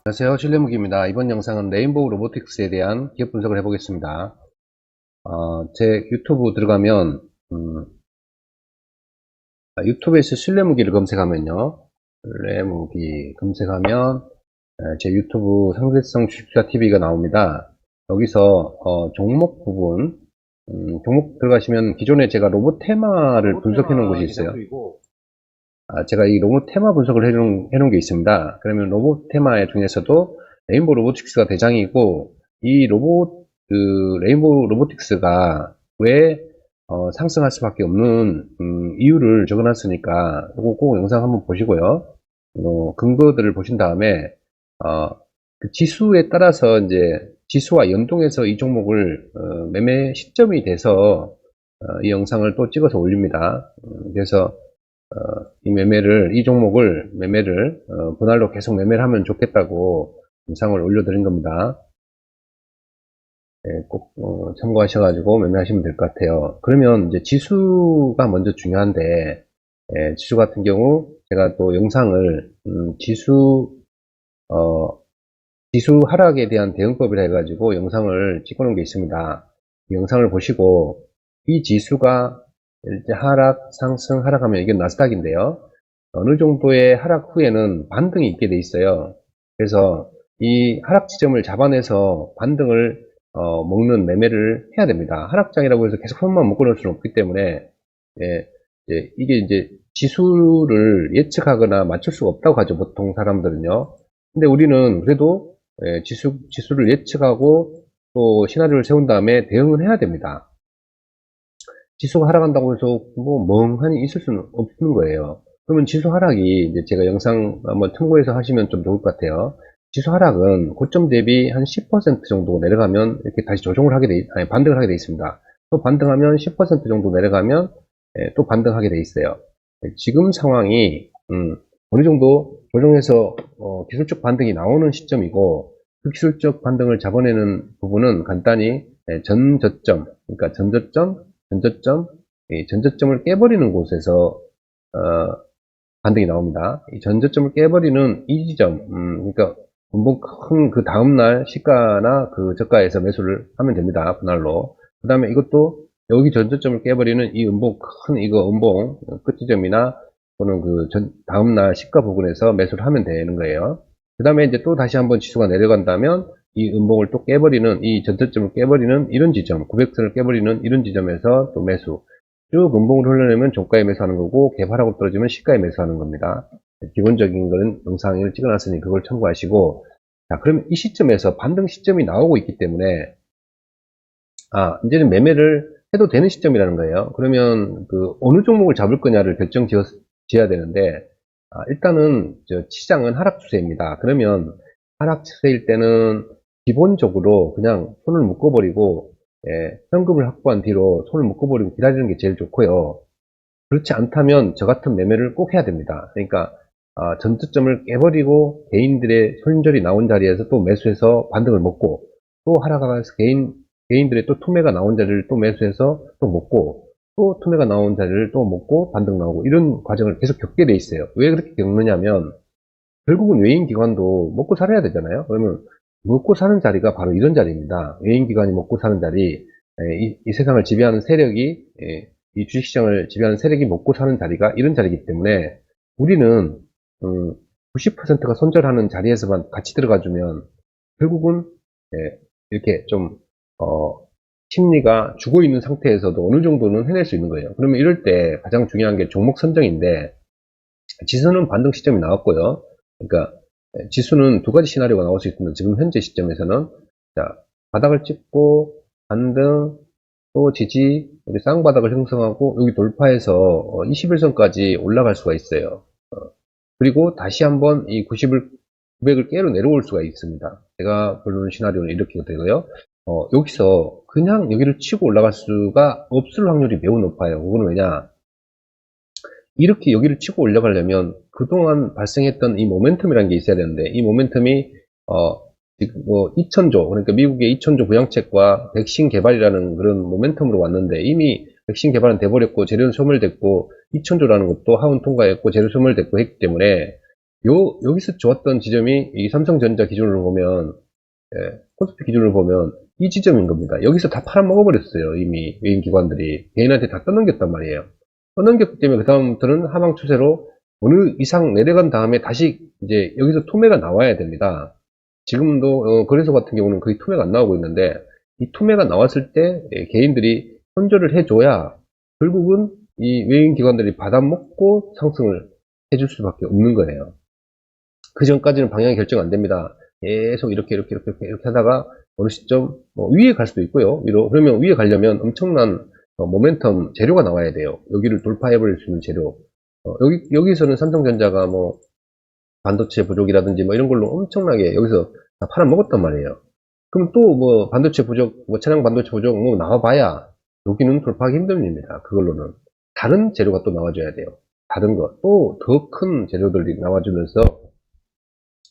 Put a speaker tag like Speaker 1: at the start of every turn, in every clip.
Speaker 1: 안녕하세요. 실내무기입니다. 이번 영상은 레인보우 로보틱스에 대한 기업 분석을 해보겠습니다. 제 유튜브 들어가면 유튜브에서 실내무기를 검색하면요. 실내무기 검색하면 제 유튜브 상대성 주식투자 TV가 나옵니다. 여기서 종목 부분 종목 들어가시면 기존에 제가 로봇 테마를 분석해 놓은 곳이 있어요. 제가 이 로봇 테마 분석을 해놓은 게 있습니다. 그러면 로봇 테마 중에서도 레인보우 로보틱스가 대장이고, 이 레인보우 로보틱스가 왜 상승할 수밖에 없는 이유를 적어놨으니까 이거 꼭 영상 한번 보시고요. 근거들을 보신 다음에 그 지수에 따라서 이제 지수와 연동해서 이 종목을 매매 시점이 돼서 이 영상을 또 찍어서 올립니다. 그래서 이 종목을 분할로 계속 매매를 하면 좋겠다고 영상을 올려드린 겁니다. 꼭 참고하셔가지고 매매하시면 될 것 같아요. 그러면 이제 지수가 먼저 중요한데, 지수 같은 경우 제가 또 영상을 지수 하락에 대한 대응법이라 해가지고 영상을 찍어놓은 게 있습니다. 이 영상을 보시고 이 지수가 이제 하락, 상승, 하락하면 이게 나스닥인데요. 어느 정도의 하락 후에는 반등이 있게 돼 있어요. 그래서 이 하락 지점을 잡아내서 반등을 먹는 매매를 해야 됩니다. 하락장이라고 해서 계속 손만 묶어놓을 수는 없기 때문에 이게 이제 지수를 예측하거나 맞출 수가 없다고 하죠, 보통 사람들은요. 근데 우리는 그래도 지수를 예측하고 또 시나리오를 세운 다음에 대응을 해야 됩니다. 지수가 하락한다고 해서 뭐 멍하니 있을 수는 없는 거예요. 그러면 지수 하락이 이제 제가 영상 한번 참고해서 하시면 좀 좋을 것 같아요. 지수 하락은 고점 대비 한 10% 정도 내려가면 이렇게 다시 조정을 반등을 하게 돼 있습니다. 또 반등하면 10% 정도 내려가면 또 반등하게 돼 있어요. 지금 상황이 어느 정도 조정해서 기술적 반등이 나오는 시점이고, 그 기술적 반등을 잡아내는 부분은 간단히 전저점, 그러니까 전저점을 깨버리는 곳에서 반등이 나옵니다. 이 전저점을 깨버리는 이 지점, 그러니까 분봉 큰 그 다음날 시가나 그 저가에서 매수를 하면 됩니다. 분할로. 그 다음에 이것도 여기 전저점을 깨버리는 이 음봉 끝지점이나 또는 그 다음날 시가 부근에서 매수를 하면 되는 거예요. 그 다음에 이제 또 다시 한번 지수가 내려간다면 이 음봉을 또 깨버리는, 이 전저점을 깨버리는 이런 지점, 900선을 깨버리는 이런 지점에서 또 매수. 쭉 음봉을 흘러내면 종가에 매수하는 거고, 개발하고 떨어지면 시가에 매수하는 겁니다. 기본적인 거는 영상을 찍어놨으니 그걸 참고하시고, 자, 그러면 이 시점에서 반등 시점이 나오고 있기 때문에, 이제는 매매를 해도 되는 시점이라는 거예요. 그러면 그 어느 종목을 잡을 거냐를 지어야 되는데, 일단은 시장은 하락 추세입니다. 그러면 하락 추세일 때는 기본적으로 그냥 손을 묶어버리고 현금을 확보한 뒤로 손을 묶어버리고 기다리는 게 제일 좋고요. 그렇지 않다면 저 같은 매매를 꼭 해야 됩니다. 그러니까 전저점을 깨버리고 개인들의 손절이 나온 자리에서 또 매수해서 반등을 먹고, 또 하락하면서 개인들의 또 투매가 나온 자리를 또 매수해서 또 먹고, 또 투매가 나온 자리를 또 먹고 반등 나오고, 이런 과정을 계속 겪게 돼 있어요. 왜 그렇게 겪느냐면 결국은 외인기관도 먹고 살아야 되잖아요. 그러면 먹고 사는 자리가 바로 이런 자리입니다. 외인기관이 먹고 사는 자리, 이 세상을 지배하는 세력이, 이 주식시장을 지배하는 세력이 먹고 사는 자리가 이런 자리이기 때문에, 우리는 90%가 손절하는 자리에서만 같이 들어가주면 결국은 이렇게 좀 심리가 죽어있는 상태에서도 어느 정도는 해낼 수 있는 거예요. 그러면 이럴 때 가장 중요한 게 종목 선정인데, 지수는 반등 시점이 나왔고요. 그러니까 지수는 두 가지 시나리오가 나올 수 있습니다. 지금 현재 시점에서는 바닥을 찍고 반등, 또 지지, 여기 쌍바닥을 형성하고 여기 돌파해서 21선까지 올라갈 수가 있어요. 그리고 다시 한번 이 900을 깨로 내려올 수가 있습니다. 제가 보는 시나리오는 이렇게 되고요. 여기서 그냥 여기를 치고 올라갈 수가 없을 확률이 매우 높아요. 그거는 왜냐? 이렇게 여기를 치고 올라가려면 그동안 발생했던 이 모멘텀이라는 게 있어야 되는데, 이 모멘텀이 지금 2000조, 그러니까 미국의 2000조 부양책과 백신 개발이라는 그런 모멘텀으로 왔는데, 이미 백신 개발은 돼버렸고 재료는 소멸됐고 2000조라는 것도 하원 통과했고 재료 소멸됐고 했기 때문에 여기서 좋았던 지점이 이 삼성전자 기준으로 보면, 코스피 기준으로 보면 이 지점인 겁니다. 여기서 다 팔아먹어버렸어요. 이미 외인 기관들이 개인한테 다 떠넘겼단 말이에요. 떠넘겼기 때문에 그 다음부터는 하방 추세로 어느 이상 내려간 다음에 다시 이제 여기서 투매가 나와야 됩니다. 지금도 거래소 같은 경우는 거의 투매가 안 나오고 있는데, 이 투매가 나왔을 때 개인들이 손절을 해줘야 결국은 이 외인 기관들이 받아먹고 상승을 해줄 수밖에 없는 거예요. 그 전까지는 방향이 결정 안 됩니다. 계속 이렇게 하다가 어느 시점 위에 갈 수도 있고요. 위로. 그러면 위에 가려면 엄청난 모멘텀 재료가 나와야 돼요. 여기를 돌파해 버릴 수 있는 재료. 여기서는 삼성전자가 뭐 반도체 부족이라든지 뭐 이런 걸로 엄청나게 여기서 다 팔아먹었단 말이에요. 그럼 또 뭐 반도체 부족, 뭐 차량 반도체 부족 뭐 나와봐야 여기는 돌파하기 힘든 일입니다. 그걸로는. 다른 재료가 또 나와줘야 돼요. 다른 거. 또 더 큰 재료들이 나와주면서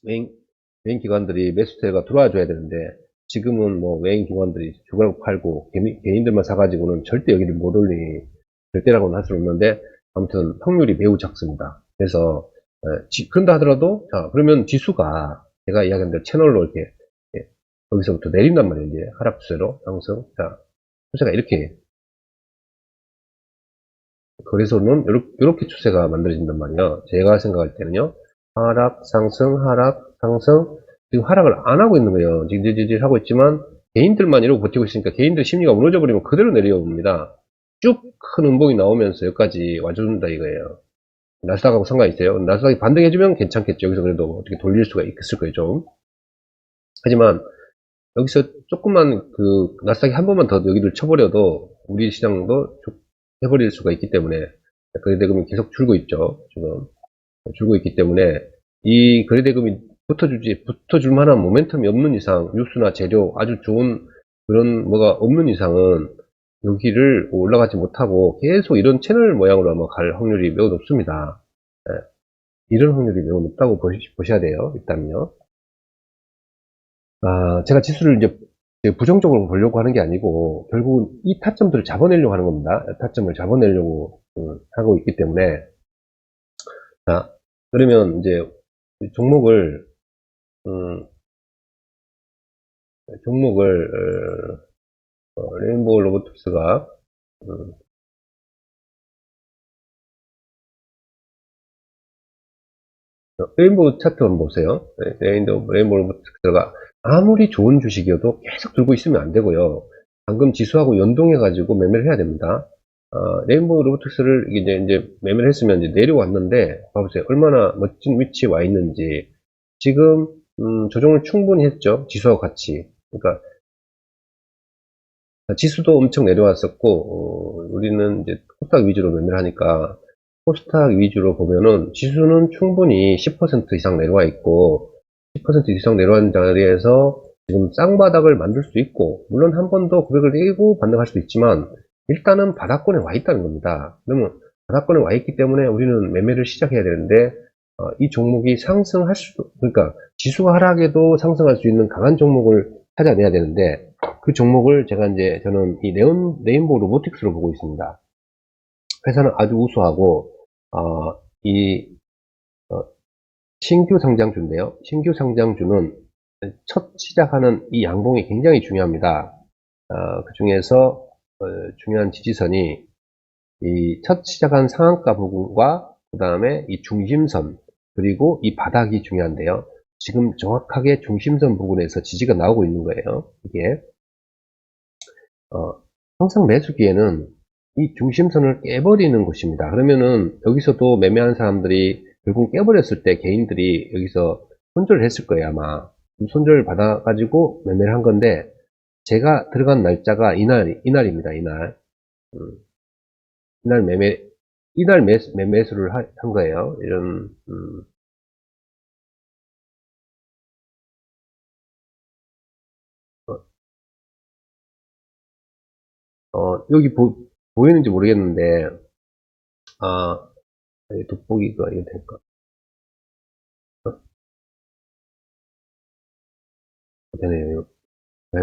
Speaker 1: 외인, 외인 기관들이 매수세가 들어와 줘야 되는데, 지금은 뭐 외인 기관들이 주가를 팔고 개인들만 사가지고는 절대 여기를 못 올리니, 절대라고는 할 수는 없는데, 아무튼 확률이 매우 작습니다. 그래서 그런다 하더라도, 자, 그러면 지수가 제가 이야기한 대로 채널로 이렇게 여기서부터 내린단 말이에요. 이제 하락 추세로 상승. 자, 추세가 이렇게, 거래소는 이렇게 추세가 만들어진단 말이에요. 제가 생각할 때는요. 하락, 상승, 하락, 상승. 지금 하락을 안 하고 있는 거예요. 지질 하고 있지만 개인들만 이러고 버티고 있으니까 개인들 심리가 무너져 버리면 그대로 내려옵니다. 쭉 큰 음봉이 나오면서 여기까지 와준다 이거예요. 나스닥하고 상관이 있어요. 나스닥이 반등해주면 괜찮겠죠. 여기서 그래도 어떻게 돌릴 수가 있을 거예요, 좀. 하지만 여기서 조금만 나스닥이 한 번만 더 여기를 쳐버려도 우리 시장도 쭉 해버릴 수가 있기 때문에 거래대금이 계속 줄고 있죠. 지금 줄고 있기 때문에 이 거래대금이 붙어줄 만한 모멘텀이 없는 이상, 뉴스나 재료 아주 좋은 그런 뭐가 없는 이상은 여기를 올라가지 못하고 계속 이런 채널 모양으로 아마 갈 확률이 매우 높습니다. 이런 확률이 매우 높다고 보셔야 돼요. 일단요. 제가 지수를 이제 부정적으로 보려고 하는 게 아니고 결국은 이 타점들을 잡아내려고 하는 겁니다. 타점을 잡아내려고 하고 있기 때문에. 자, 그러면 이제 종목을 레인보우 로보틱스가 레인보우 차트 한번 보세요. 레인보우 로보틱스가 아무리 좋은 주식이어도 계속 들고 있으면 안 되고요. 방금 지수하고 연동해가지고 매매를 해야 됩니다. 레인보우 로보틱스를 이제 매매를 했으면 이제 내려왔는데, 봐보세요. 얼마나 멋진 위치에 와 있는지. 지금, 조정을 충분히 했죠. 지수와 같이. 그러니까, 지수도 엄청 내려왔었고, 우리는 이제 코스닥 위주로 매매를 하니까, 코스닥 위주로 보면은 지수는 충분히 10% 이상 내려와 있고, 10% 이상 내려온 자리에서 지금 쌍바닥을 만들 수 있고, 물론 한 번 더 고백을 내고 반등할 수도 있지만, 일단은 바닥권에 와 있다는 겁니다. 그러면 바닥권에 와 있기 때문에 우리는 매매를 시작해야 되는데, 이 종목이 상승할 수도, 그러니까 지수가 하락해도 상승할 수 있는 강한 종목을 찾아내야 되는데, 그 종목을 저는 이 레인보우 로보틱스로 보고 있습니다. 회사는 아주 우수하고, 이 신규 상장주인데요. 신규 상장주는 첫 시작하는 이 양봉이 굉장히 중요합니다. 그 중에서 중요한 지지선이 이 첫 시작한 상한가 부분과 그 다음에 이 중심선 그리고 이 바닥이 중요한데요. 지금 정확하게 중심선 부분에서 지지가 나오고 있는 거예요. 이게 항상 매수기에는 이 중심선을 깨버리는 것입니다. 그러면은 여기서도 매매한 사람들이 결국 깨버렸을 때 개인들이 여기서 손절을 했을 거예요, 아마. 손절을 받아가지고 매매를 한 건데, 제가 들어간 날짜가 이날입니다, 이날. 이날 매매수를 한 거예요. 이런, 여기 보이는지 모르겠는데, 돋보기가 이게 될까? 되네요. 네.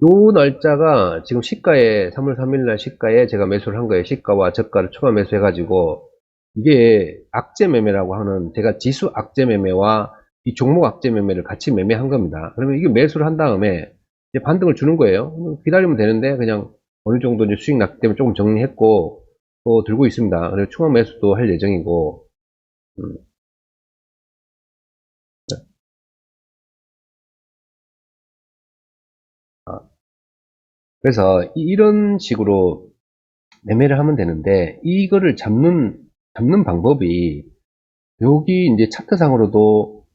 Speaker 1: 요 날짜가 지금 시가에 3월 3일 날 시가에 제가 매수를 한 거예요. 시가와 저가를 초과 매수해가지고 이게 악재 매매라고 하는, 제가 지수 악재 매매와 이 종목 악재 매매를 같이 매매한 겁니다. 그러면 이게 매수를 한 다음에 이제 반등을 주는 거예요. 기다리면 되는데 그냥 어느 정도 이제 수익 났기 때문에 조금 정리했고 또 들고 있습니다. 그리고 추가 매수도 할 예정이고. 음, 아, 그래서 이런 식으로 매매를 하면 되는데, 이거를 잡는 방법이, 여기 이제 차트상으로도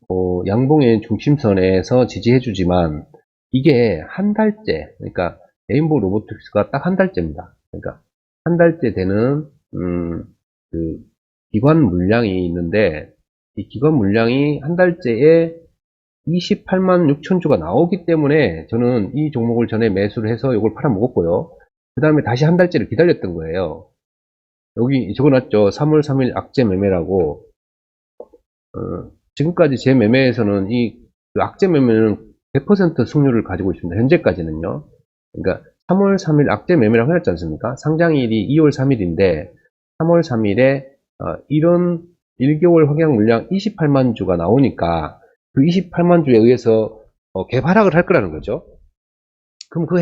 Speaker 1: 양봉의 중심선에서 지지해주지만, 이게 한 달째, 그러니까 레인보우 로보틱스가 딱 한 달째입니다. 그러니까 한 달째 되는 그 기관 물량이 있는데, 이 기관 물량이 한 달째에 28만 6천 주가 나오기 때문에 저는 이 종목을 전에 매수를 해서 이걸 팔아먹었고요. 그 다음에 다시 한 달째를 기다렸던 거예요. 여기 적어놨죠. 3월 3일 악재 매매라고. 지금까지 제 매매에서는 그 악재 매매는 100% 승률을 가지고 있습니다. 현재까지는요. 그러니까 3월 3일 악재 매매라고 해놨지 않습니까? 상장일이 2월 3일인데 3월 3일에 이런 1개월 확약 물량 28만 주가 나오니까 그 28만 주에 의해서 개발락을 할 거라는 거죠. 그럼 그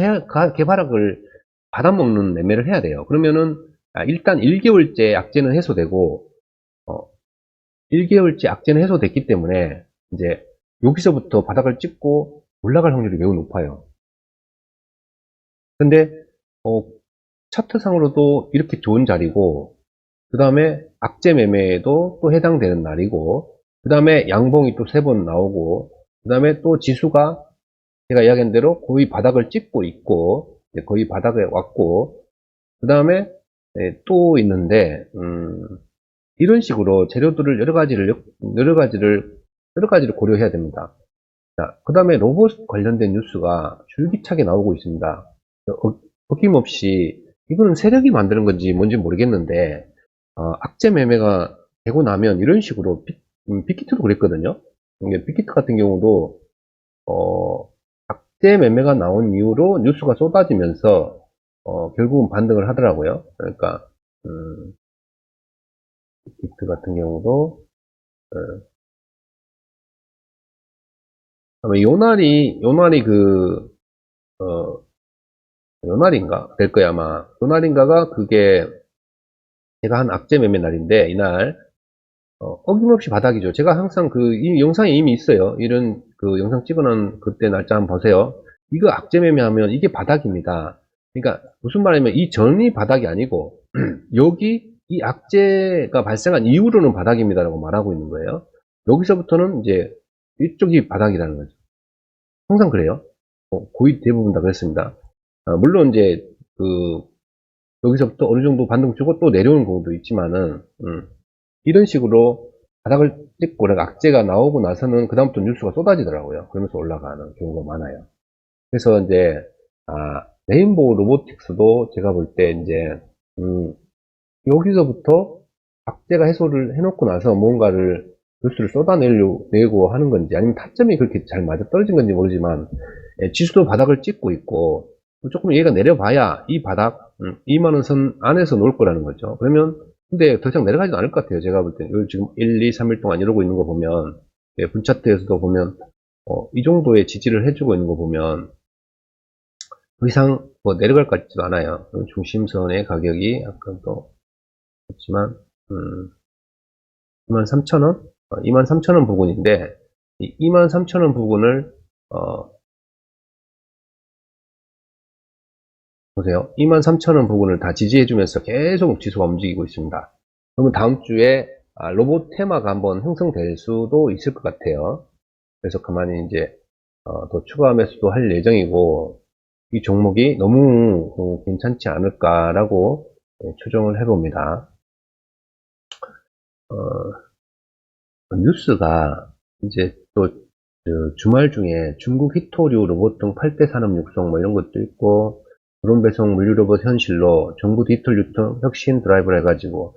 Speaker 1: 개발락을 받아먹는 매매를 해야 돼요. 그러면은 일단 1개월째 악재는 해소되고 1개월째 악재는 해소됐기 때문에 이제 여기서부터 바닥을 찍고 올라갈 확률이 매우 높아요. 근데 차트상으로도 이렇게 좋은 자리고, 그 다음에 악재 매매에도 또 해당되는 날이고, 그 다음에 양봉이 또 3번 나오고, 그 다음에 또 지수가 제가 이야기한 대로 거의 바닥을 찍고 있고, 거의 바닥에 왔고, 그 다음에 또 있는데, 이런 식으로 재료들을 여러 가지를 고려해야 됩니다. 자, 그 다음에 로봇 관련된 뉴스가 줄기차게 나오고 있습니다. 어김없이, 이거는 세력이 만드는 건지 뭔지 모르겠는데, 악재 매매가 되고 나면 이런 식으로, 빅히트도 그랬거든요. 이게 빅히트 같은 경우도, 악재 매매가 나온 이후로 뉴스가 쏟아지면서, 결국은 반등을 하더라고요. 그러니까, 빅히트 같은 경우도, 요날이 요날인가? 될 거야, 아마. 요날인가가 그게 제가 한 악재 매매 날인데, 이날, 어김없이 바닥이죠. 제가 항상 이 영상에 이미 있어요. 이런 영상 찍어놓은 그때 날짜 한번 보세요. 이거 악재 매매하면 이게 바닥입니다. 그러니까 무슨 말이냐면 이 전이 바닥이 아니고, 여기 이 악재가 발생한 이후로는 바닥입니다라고 말하고 있는 거예요. 여기서부터는 이제 이쪽이 바닥이라는 거죠. 항상 그래요. 거의 대부분 다 그랬습니다. 물론 이제 여기서부터 어느 정도 반등 주고 또 내려오는 경우도 있지만은 이런 식으로 바닥을 찍고 악재가 나오고 나서는 그다음부터 뉴스가 쏟아지더라고요. 그러면서 올라가는 경우가 많아요. 그래서 이제 레인보우 로보틱스도 제가 볼 때 이제 여기서부터 악재가 해소를 해놓고 나서 뭔가를 뉴스를 쏟아내고 하는 건지, 아니면 타점이 그렇게 잘 맞아 떨어진 건지 모르지만 지수도 바닥을 찍고 있고, 조금 얘가 내려봐야 이 바닥 2만원 선 안에서 놓을 거라는 거죠. 그러면 근데 더 이상 내려가지도 않을 것 같아요. 제가 볼 때 지금 1, 2, 3일 동안 이러고 있는 거 보면, 분차트에서도 보면 이 정도의 지지를 해주고 있는 거 보면 더 이상 뭐 내려갈 것 같지도 않아요. 중심선의 가격이 약간 또 그렇지만 23,000원? 23,000원 부근인데, 이 23,000원 부근을 보세요. 23,000원 부근을 다 지지해주면서 계속 지수가 움직이고 있습니다. 그러면 다음 주에 로봇 테마가 한번 형성될 수도 있을 것 같아요. 그래서 그만이 이제 더 추가 매수도 할 예정이고, 이 종목이 너무 괜찮지 않을까라고 추정을 해봅니다. 뉴스가 이제 또 주말 중에 중국 히토류 로봇 등 8대 산업 육성 뭐 이런 것도 있고, 드론 배송 물류 로봇 현실로 정부 디지털 유통 혁신 드라이브를 해가지고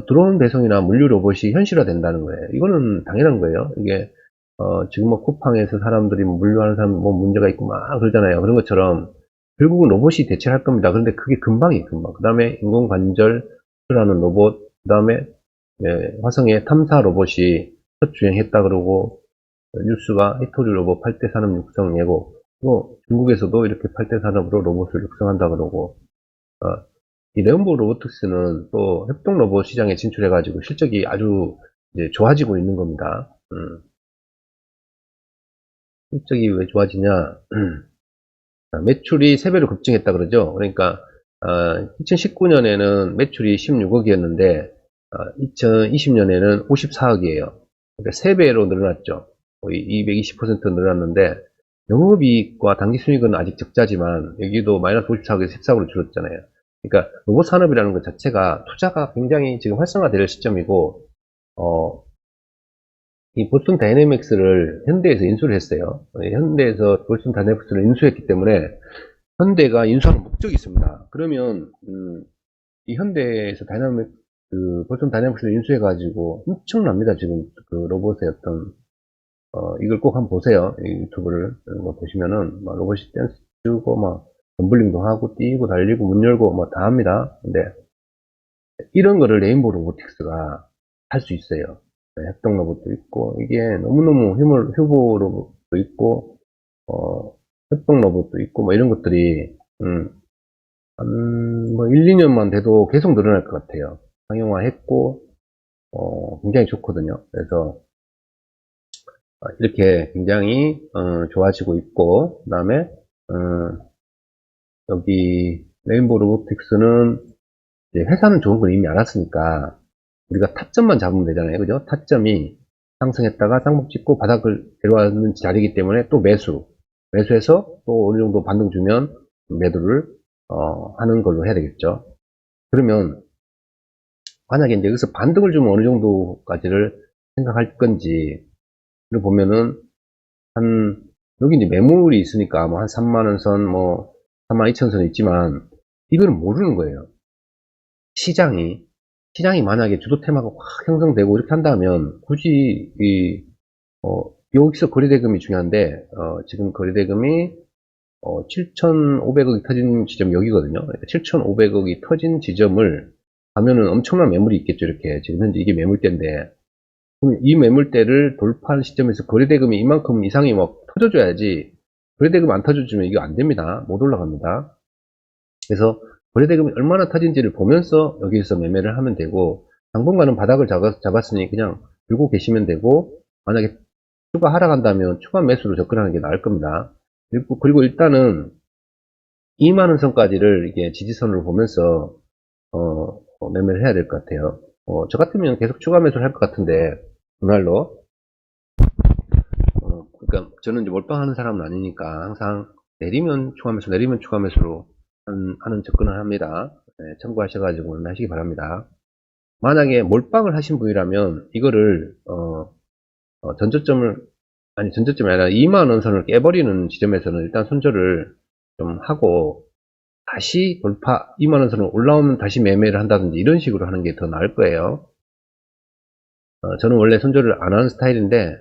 Speaker 1: 드론 배송이나 물류 로봇이 현실화 된다는 거예요. 이거는 당연한 거예요. 이게 지금 뭐 쿠팡에서 사람들이 물류하는 사람 뭐 문제가 있고 막 그러잖아요. 그런 것처럼 결국은 로봇이 대체할 겁니다. 그런데 그게 금방이에요, 금방. 그 다음에 인공관절 수술하는 로봇, 그 다음에 화성에 탐사 로봇이 첫 주행했다 그러고, 뉴스가 히토리 로봇 8대 산업 육성 예고, 또 중국에서도 이렇게 8대 산업으로 로봇을 육성한다 그러고, 이 레온보 로보틱스는 또 협동 로봇 시장에 진출해가지고 실적이 아주 이제 좋아지고 있는 겁니다. 실적이 왜 좋아지냐? 매출이 3배로 급증했다 그러죠. 그러니까 2019년에는 매출이 16억이었는데 2020년에는 54억이에요. 그러니까 3배로 늘어났죠. 거의 220% 늘어났는데 영업이익과 당기순이익은 아직 적자지만 여기도 마이너스 54억에서 14억으로 줄었잖아요. 그러니까 로봇 산업이라는 것 자체가 투자가 굉장히 지금 활성화될 시점이고 이 보스턴 다이내믹스를 현대에서 인수를 했어요. 현대에서 보스턴 다이내믹스를 인수했기 때문에 현대가 인수하는 목적이 있습니다. 그러면 이 현대에서 보스턴 다이내믹스를 인수해가지고 엄청납니다. 지금 그 로봇의 어떤 이걸 꼭 한번 보세요. 이 유튜브를 보시면은 막 로봇이 댄스 추고 막 덤블링도 하고 뛰고 달리고 문 열고 뭐 다 합니다. 근데 이런 거를 레인보우 로보틱스가 할 수 있어요. 협동 로봇도 있고 이게 너무너무 휴보 로봇도 있고 협동 로봇도 있고 뭐 이런 것들이 한 뭐 1, 2년만 돼도 계속 늘어날 것 같아요. 상용화했고 굉장히 좋거든요. 그래서 이렇게 굉장히 좋아지고 있고 그다음에 여기 레인보우 로보틱스는 회사는 좋은 걸 이미 알았으니까 우리가 타점만 잡으면 되잖아요. 그죠? 타점이 상승했다가 쌍복 찍고 바닥을 내려왔는 자리이기 때문에 또 매수해서 또 어느 정도 반등 주면 매도를 하는 걸로 해야 되겠죠. 그러면 만약에 이제 여기서 반등을 주면 어느 정도까지를 생각할 건지를 보면은 한 여기 이제 매물이 있으니까 뭐 한 3만원 선, 뭐 32,000선 있지만 이거는 모르는 거예요. 시장이 만약에 주도 테마가 확 형성되고 이렇게 한다면 굳이 여기서 거래대금이 중요한데 지금 거래대금이 7,500억이 터진 지점 여기거든요. 7,500억이 터진 지점을 가면은 엄청난 매물이 있겠죠. 이렇게 지금 현재 이게 매물대인데 그럼 이 매물대를 돌파한 시점에서 거래대금이 이만큼 이상이 막 터져줘야지 거래대금 안 터져주면 이게 안 됩니다. 못 올라갑니다. 그래서 거래대금이 얼마나 터진지를 보면서 여기서 매매를 하면 되고 당분간은 바닥을 잡았으니 그냥 들고 계시면 되고 만약에 추가 하락한다면 추가 매수로 접근하는 게 나을 겁니다. 그리고 일단은 2만원 선까지를 이게 지지선으로 보면서 매매를 해야 될 것 같아요. 저 같으면 계속 추가 매수를 할 것 같은데 분할로 그러니까 저는 이제 몰빵하는 사람은 아니니까 항상 내리면 추가 매수 내리면 추가 매수로 하는 접근을 합니다. 네, 참고하셔가지고 하시기 바랍니다. 만약에 몰빵을 하신 분이라면 이거를 전저점이 아니라 2만원 선을 깨버리는 지점에서는 일단 손절을 좀 하고 다시 돌파 2만원 선을 올라오면 다시 매매를 한다든지 이런 식으로 하는 게 더 나을 거예요. 저는 원래 손절을 안 하는 스타일인데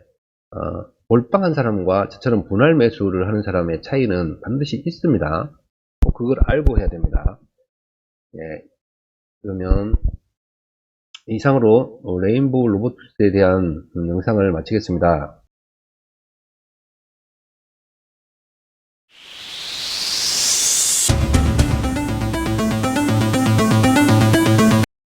Speaker 1: 몰빵한 사람과 저처럼 분할 매수를 하는 사람의 차이는 반드시 있습니다. 그걸 알고 해야 됩니다. 예, 그러면 이상으로 레인보우 로보틱스에 대한 영상을 마치겠습니다.